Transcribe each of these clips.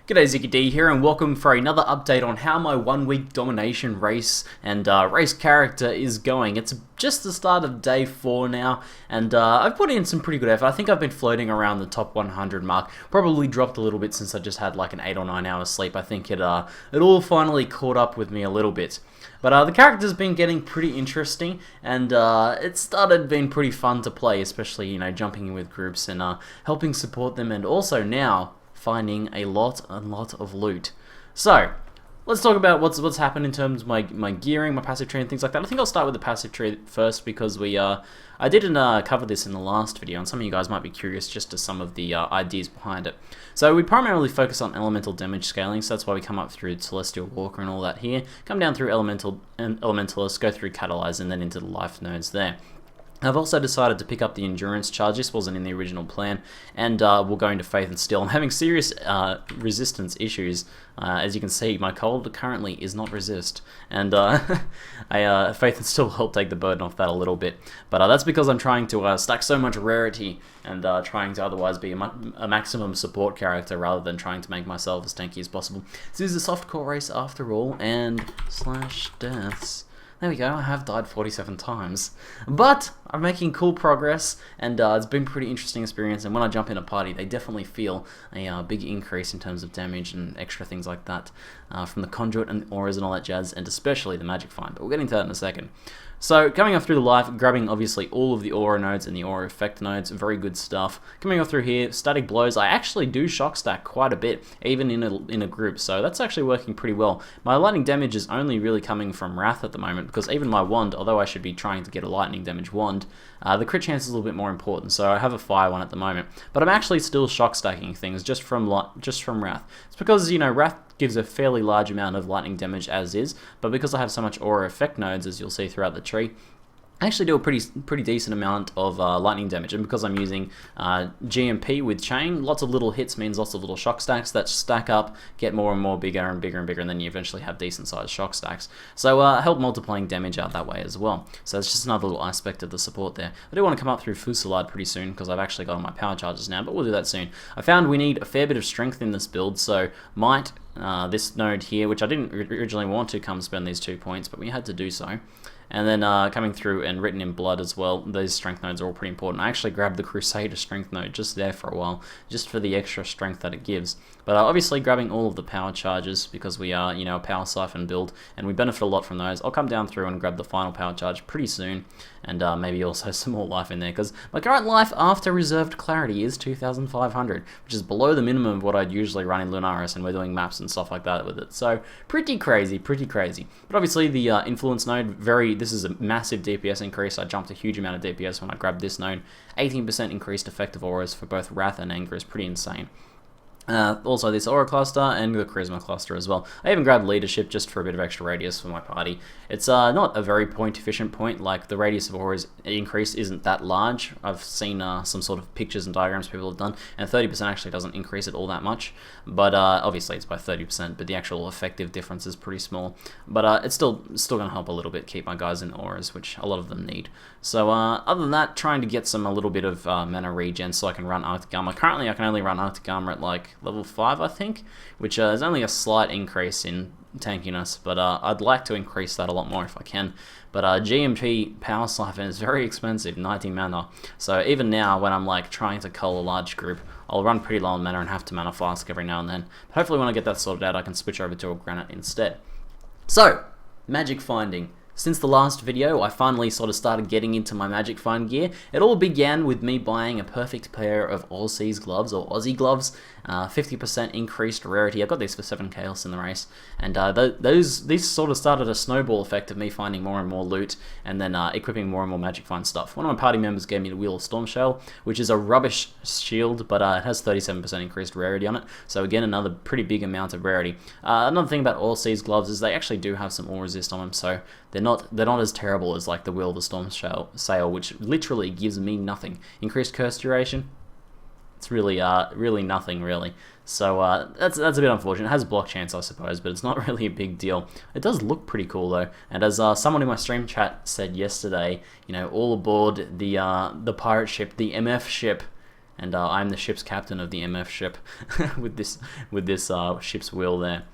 G'day, ZiggyD here, and welcome for another update on how my 1 week Domination Race and race character is going. It's just the start of day 4 now, and I've put in some pretty good effort. I think I've been floating around the top 100 mark. Probably dropped a little bit since I just had like an 8 or 9 hours sleep. I think it all finally caught up with me a little bit. But the character's been getting pretty interesting, and it started being pretty fun to play, especially, you know, jumping in with groups and helping support them, and also now finding a lot of loot. So let's talk about what's happened in terms of my gearing, my passive tree, and things like that. I think I'll start with the passive tree first because I didn't cover this in the last video, and some of you guys might be curious just to some of the ideas behind it. So we primarily focus on elemental damage scaling, so that's why we come up through Celestial Walker and all that here. Come down through Elementalist, go through Catalyze, and then into the life nodes there. I've also decided to pick up the endurance charge. This wasn't in the original plan, and we'll go into Faith and Steel. I'm having serious resistance issues. As you can see, my cold currently is not resist, and Faith and Steel will help take the burden off that a little bit. But that's because I'm trying to stack so much Rarity and trying to otherwise be a maximum support character rather than trying to make myself as tanky as possible. This is a softcore race after all, and / deaths. There we go, I have died 47 times. But I'm making cool progress, and it's been a pretty interesting experience, and when I jump in a party, they definitely feel a big increase in terms of damage and extra things like that from the conduit and auras and all that jazz, and especially the magic find, but we'll get into that in a second. So, coming up through the life, grabbing obviously all of the aura nodes and the aura effect nodes, very good stuff. Coming up through here, static blows, I actually do shock stack quite a bit, even in a group, so that's actually working pretty well. My lightning damage is only really coming from Wrath at the moment, because even my wand, although I should be trying to get a lightning damage wand, the crit chance is a little bit more important, so I have a fire one at the moment. But I'm actually still shock stacking things just from Wrath. It's because, you know, Wrath gives a fairly large amount of lightning damage as is, but because I have so much aura effect nodes, as you'll see throughout the tree, I actually do a pretty decent amount of lightning damage, and because I'm using GMP with chain, lots of little hits means lots of little shock stacks that stack up, get more and more bigger and bigger and bigger, and then you eventually have decent sized shock stacks. So help multiplying damage out that way as well. So it's just another little aspect of the support there. I do want to come up through Fusillade pretty soon because I've actually got all my power charges now, but we'll do that soon. I found we need a fair bit of strength in this build, so might this node here, which I didn't originally want to come spend these 2 points, but we had to do so. And then coming through and written in blood as well, those strength nodes are all pretty important. I actually grabbed the Crusader strength node just there for a while, just for the extra strength that it gives. But obviously grabbing all of the power charges because we are, you know, a power siphon build, and we benefit a lot from those. I'll come down through and grab the final power charge pretty soon, and maybe also some more life in there, because my current life after reserved clarity is 2,500, which is below the minimum of what I'd usually run in Lunaris, and we're doing maps and stuff like that with it. So pretty crazy, pretty crazy. But obviously the influence node, this is a massive DPS increase. I jumped a huge amount of DPS when I grabbed this node. 18% increased effective auras for both Wrath and Anger is pretty insane. Also this aura cluster and the charisma cluster as well. I even grabbed leadership just for a bit of extra radius for my party. It's not a very point efficient point, like the radius of auras increase isn't that large. I've seen some sort of pictures and diagrams people have done, and 30% actually doesn't increase it all that much, but obviously it's by 30%, but the actual effective difference is pretty small. But it's still going to help a little bit keep my guys in auras, which a lot of them need. So other than that, trying to get a little bit of mana regen so I can run Arctic Armor. Currently I can only run Arctic Armor at like level 5, I think, which is only a slight increase in tankiness, but I'd like to increase that a lot more if I can. But GMP Power Siphon is very expensive, 90 mana, so even now when I'm like trying to cull a large group, I'll run pretty low on mana and have to mana flask every now and then. But hopefully when I get that sorted out, I can switch over to a granite instead. So, magic finding. Since the last video, I finally sort of started getting into my magic find gear. It all began with me buying a perfect pair of Aussies gloves, or Aussie gloves, 50% increased rarity. I got these for 7 chaos in the race, and these sort of started a snowball effect of me finding more and more loot, and then equipping more and more magic find stuff. One of my party members gave me the Wheel of Storm Shell, which is a rubbish shield, but it has 37% increased rarity on it, so again, another pretty big amount of rarity. Another thing about Aussies gloves is they actually do have some all resist on them, so they're not as terrible as like the Wheel of the Storm Sail, which literally gives me nothing. Increased curse duration, it's really nothing really. So that's a bit unfortunate. It has block chance, I suppose, but it's not really a big deal. It does look pretty cool though. And as someone in my stream chat said yesterday, you know, all aboard the pirate ship, the MF ship. and I'm the ship's captain of the MF ship with this ship's wheel there.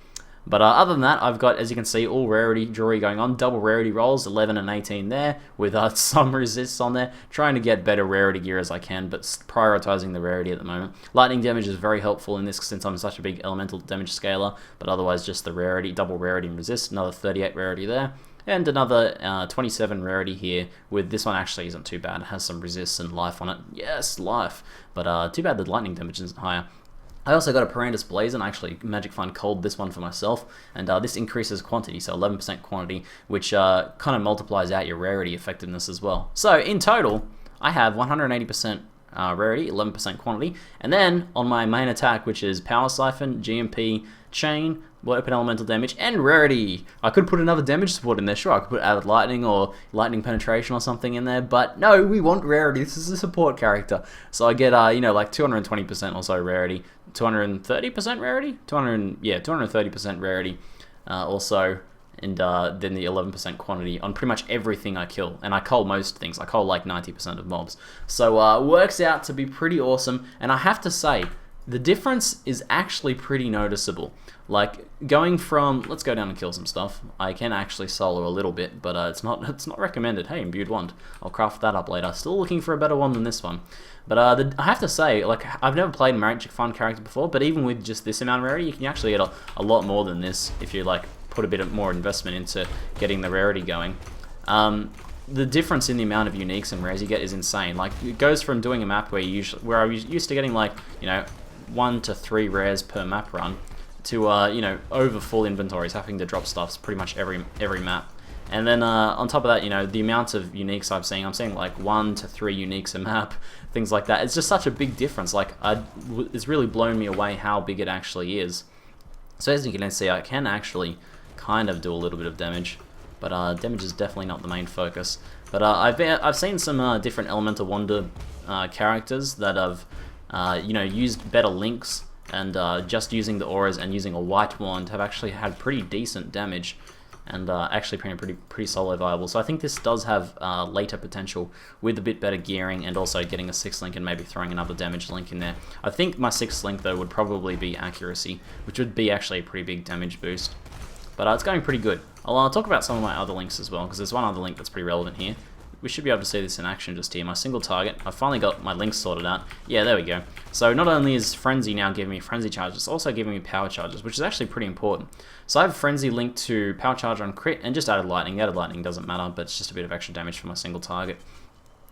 But other than that, I've got, as you can see, all rarity jewelry going on. Double rarity rolls, 11 and 18 there, with some resists on there. Trying to get better rarity gear as I can, but prioritizing the rarity at the moment. Lightning damage is very helpful in this since I'm such a big elemental damage scaler, but otherwise just the rarity, double rarity and resist. Another 38 rarity there. And another 27 rarity here, with this one actually isn't too bad. It has some resist and life on it. Yes, life. But too bad the lightning damage isn't higher. I also got a Perandus Blaze, and I actually Magic Find culled this one for myself, and this increases quantity, so 11% quantity, which kind of multiplies out your rarity effectiveness as well. So in total, I have 180% rarity, 11% quantity, and then on my main attack, which is Power Siphon, GMP, Chain, Weapon Elemental Damage, and Rarity. I could put another damage support in there, sure, I could put Added Lightning or Lightning Penetration or something in there, but no, we want Rarity, this is a support character. So I get, you know, like 220% or so Rarity, 230% Rarity? 230% Rarity also, and then the 11% quantity on pretty much everything I kill, and I cull most things, I cull like 90% of mobs. So works out to be pretty awesome, and I have to say, the difference is actually pretty noticeable. Like, going from, let's go down and kill some stuff. I can actually solo a little bit, but it's not recommended. Hey, imbued wand. I'll craft that up later. Still looking for a better one than this one. But I have to say, like, I've never played a Magic Fund character before, but even with just this amount of rarity, you can actually get a lot more than this if you, like, put a bit of more investment into getting the rarity going. The difference in the amount of uniques and rares you get is insane. Like, it goes from doing a map where I was used to getting, like, you know, 1 to 3 rares per map run, to you know, over full inventories, having to drop stuffs pretty much every map. And then on top of that, you know, the amount of uniques I'm seeing like 1 to 3 uniques a map, things like that. It's just such a big difference. Like, it's really blown me away how big it actually is. So as you can see, I can actually kind of do a little bit of damage, but damage is definitely not the main focus. But I've seen some different Elemental Wonder characters that have you know, used better links, and just using the auras and using a white wand have actually had pretty decent damage, and actually pretty solo viable. So I think this does have later potential with a bit better gearing, and also getting a 6th link and maybe throwing another damage link in there. I think my 6th link though would probably be accuracy, which would be actually a pretty big damage boost. But it's going pretty good. I'll talk about some of my other links as well, because there's one other link that's pretty relevant here. We should be able to see this in action just here. My single target. I've finally got my links sorted out. Yeah, there we go. So not only is Frenzy now giving me Frenzy charges, it's also giving me Power charges, which is actually pretty important. So I have Frenzy linked to Power charge on crit, and just Added Lightning. The Added Lightning doesn't matter, but it's just a bit of extra damage for my single target.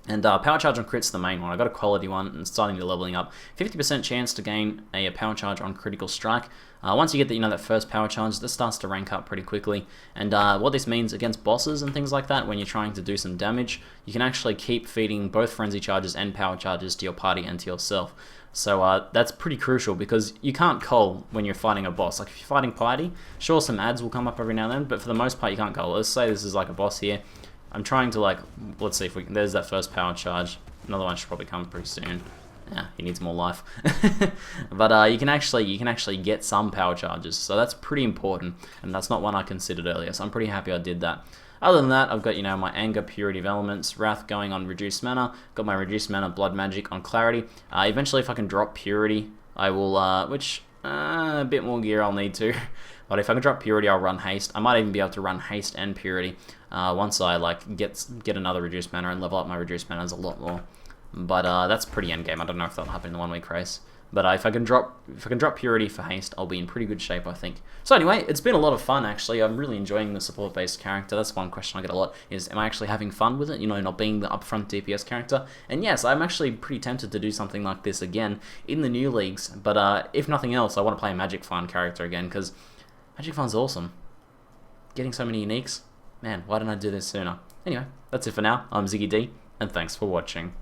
And Power Charge on crit's the main one. I got a quality one and starting to leveling up. 50% chance to gain a Power Charge on critical strike. Once you get that first Power Charge, this starts to rank up pretty quickly. And what this means against bosses and things like that, when you're trying to do some damage, you can actually keep feeding both Frenzy Charges and Power Charges to your party and to yourself. So that's pretty crucial, because you can't cull when you're fighting a boss. Like, if you're fighting piety, sure, some ads will come up every now and then, but for the most part you can't cull. Let's say this is like a boss here. I'm trying to, like, let's see if we can, there's that first Power Charge. Another one should probably come pretty soon. Yeah, he needs more life. But you can actually get some Power Charges, so that's pretty important, and that's not one I considered earlier, so I'm pretty happy I did that. Other than that, I've got, you know, my Anger, Purity of Elements, Wrath going on Reduced Mana, got my Reduced Mana Blood Magic on Clarity. Eventually, if I can drop Purity, I will, a bit more gear I'll need to. But if I can drop Purity, I'll run Haste. I might even be able to run Haste and Purity once I, like, get another Reduced Mana and level up my Reduced Manas a lot more. But that's pretty endgame. I don't know if that'll happen in the 1 week race. But if I can drop Purity for Haste, I'll be in pretty good shape, I think. So anyway, it's been a lot of fun, actually. I'm really enjoying the support-based character. That's one question I get a lot, is am I actually having fun with it? You know, not being the upfront DPS character. And yes, I'm actually pretty tempted to do something like this again in the new leagues. But if nothing else, I want to play a Magic Fund character again, because Magic Fund's awesome. Getting so many uniques. Man, why didn't I do this sooner? Anyway, that's it for now. I'm ZiggyD, and thanks for watching.